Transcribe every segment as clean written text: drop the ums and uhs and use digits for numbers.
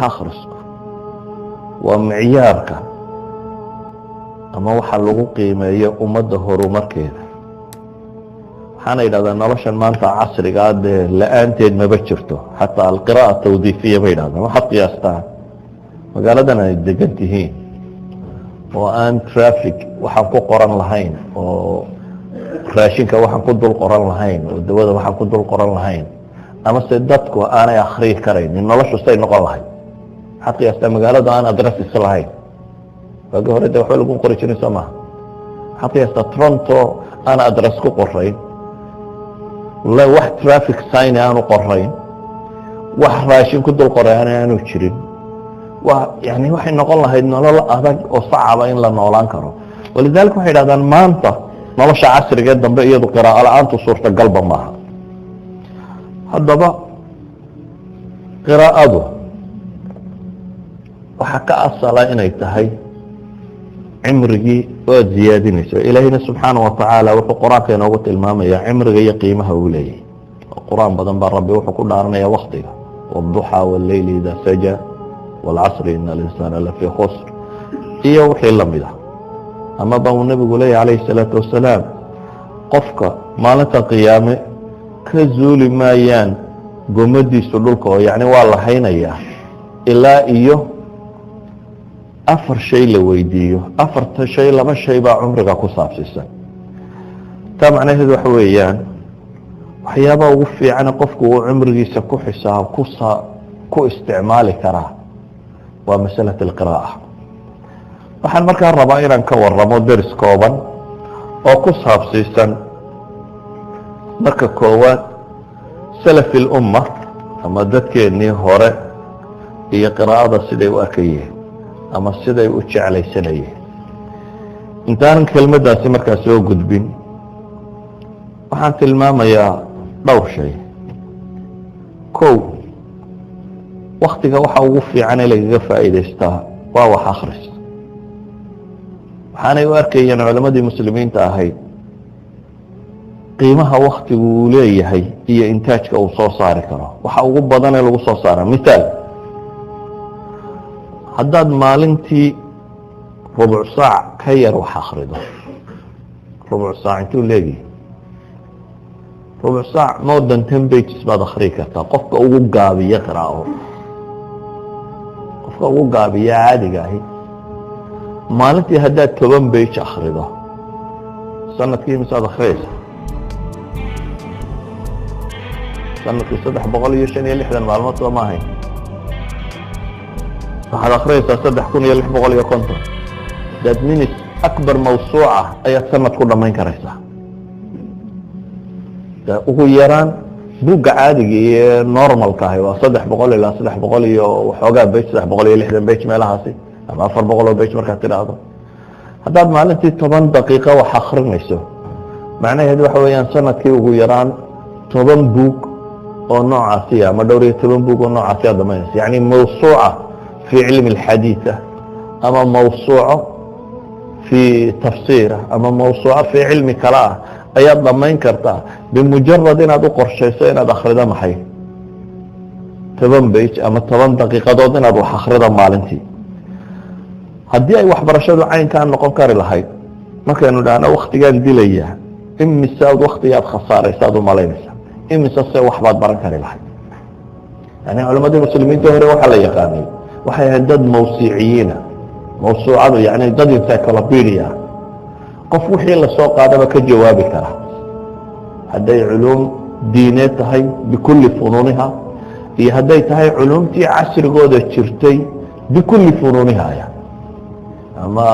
akhrisku waa micyaarka ama waxa lagu qiimeeyo ummadda horumarkeeda. waxaana yidhahdaa noloshan maanta casrigaa dee la-aanteed maba jirto, xataa alqira'a tawdiifiya bay yidhahdaan. waxaad qiyaastaan magaaladan ay degan tihiin oo aan traffic waxaan ku qoran lahayn, oo raashinka waxaan ku dul qoran lahayn, oo dawada waxaan ku dul qoran lahayn, ama se dadku aanay akriyi karaynin, noloshu say noqon lahayd. waxaad qiyaastaa magaaladu aan adressis lahayn. waagii hore de waxba lagu qori jirin soo maha. waxaad qiyaastaa Toronto aan adress ku qorayn, wax traffic sign aanu qorayn, wax raashin ku dul qoray aanu jirin. yani waxay noqon lahayd nolol adag oo sacaba in la noolaan karo. walidaalika waxay yidhahdaan maanta nolosha casriga dambe iyadu qiraa'o la-aantu suurtagalba maaha. haddaba qiraa'adu waxaa ka asala inay tahay cimrigii oad ziyaadinayso. ilaahayna subxaanaه watacaala wuxuu qur-aanka inoogu tilmaamayaa cimriga iyo qiimaha uu leeyahy. qur-aan badan baa rabbi wuxuu ku dhaaranaya waktiga, wالضuxى wاleyli ida saja wاlcasri in اlinsaana lafii khusr iyo wixii lamid ah. amaba uu nebigu leeyahy calayhi الsalaaةu wasalaam, qofka maalinta qiyaame ka zuuli maayaan gomadiisu dhulka, oo yani waa la haynayaa ilaa iyo 4 shay la weydiiyo. 4ta shay 2 shay baa cumriga ku saabsiisan. taa macnaheedu waxa weeyaan waxyaabaha ugu fiican qofku uu cumrigiisa ku xisaab ku isticmaali karaa waa masalaة اlqiraa'a. waxaan markaa rabaa inaan ka waramo deris kooban oo ku saabsiisan marka koowaad salafi اlumma ama dadkeennii hore iyo qiraa'ada siday u arkayeen ama siday u jeclaysanayeen. intaanan kelmaddaasi markaa soo gudbin waxaan tilmaamayaa dhowr shay. kow, waktiga waxa ugu fiican ee lagaga faa'iidaystaa waa wax akhris. waxaanay u arkayeen culammadii muslimiinta ahayd qiimaha waktigu uu leeyahay iyo intaajka uu soo saari karo. waxa ugu badan ee lagu soo saara misaal, haddaad maalintii rubuc saac ka yar wax akhrido, rubuc saac intuu leegihi rubuc saac more than 10 pages baad akhriyi kartaa. qofka ugu gaabiya qiraa'o, qofka ugu gaabiya caadiga ahi maalintii haddaad 10 page akhrido sanadkii misaad akhriyaysa? sanadkii 365 maalmood soo ma ahayn. waxaad akhriyaysaa 3650. that means akbar mawsuuca ayaad sanad ku dhammayn karaysaa. ugu yaraan buugga caadiga iyo normalka ahi waa 300 ilaa 300 iyo waxoogaa bage, 360 bage meelahaasi, ama 400 bage markaad tidhaahdo. haddaad maalintii 10 daqiiqo wax akhrinayso, macnaheedu waxa weeyaan sanadkii ugu yaraan 10 buug oo noocaasiya ama dhowr iyo 10 buug oo noocaasiya dhammaynaysa. yani mawsuuca في علم الحديث أما موسوعة في تفسيره أما موسوعة في علم كلام أيضا ضمين كرتا بمجرد أن أدو شيء أنا أخرج محي 7 بيج أما 8 دقيقة دود أنا أروح أخرج مالنتي. هدي أي واحد برشلو عين كان نقول كاري لهاي ما كانوا أنا وقت قال دي ليه إمي ساد وقت ياد خسارة يسادوا مالينسا إمي ساد واحد برا كاري لهاي. يعني علماء المسلمين تهري وحلا يقاني waxay ahayd dad mawsiiciyiina. mawsuucadu yani dad encyclopedia, qof wixii la soo qaadaba ka jawaabi kara. hadday culuum diineed tahay bikulli funuuniha, iyo hadday tahay culuumtii casrigooda jirtay bikulli funuuniha, ama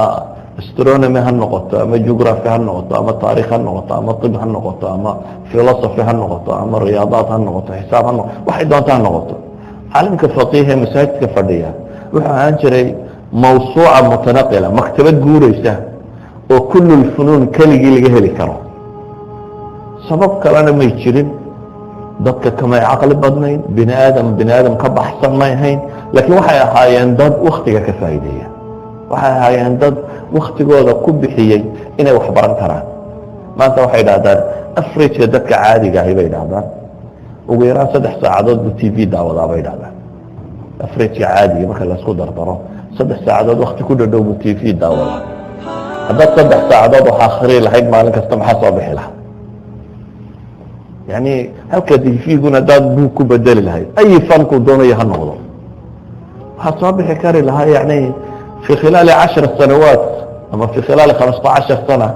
astronomy ha noqoto, ama geography ha noqoto, ama taarikh ha noqoto, ama طib ha noqoto, ama philosophy ha noqoto, ama riyaadaad ha noqoto, xisaab ha noqoto, waxay doonta ha noqoto. caalimka faqiih ee masaajidka fadhiya wuxuu ahaan jiray mawsuuca mutanaqila, maktabad guuraysa oo kullu lfunuun keligii laga heli karo. sabab kalena may jirin, dadka kamay caqli badnayn, bini aadam ka baxsan may ahayn, laakiin waxay ahaayeen dad waktiga ka faa'iideeya. waxay ahaayeen dad waktigooda ku bixiyey inay wax baran karaan. maanta waxay dhahdaan averageka dadka caadiga ahi bay dhahdaan ugu yaraan 3 saacadood bu TV daawadaa bay dhahdaan. afreedka caadiga marka laisku dardaro 3 saacadood waqti ku dhadhow buu tv daawada haddaad 3 saacadood wax akhri lahayd maalin kasta maxaa soo bixi lahaa yani halka tvguna haddaad buug ku bedeli lahayd ay fanku doonayo ha noqdo waxaad soo bixi kari lahaa yani fi khilaali 10 sanawaat ama fi khilaali 15 sana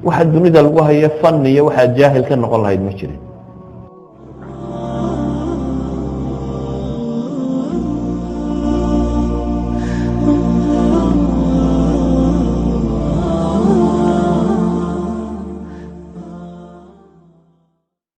waxa dunida lagu hayo fan iyo waxaad jaahil ka noqon lahayd ma jirin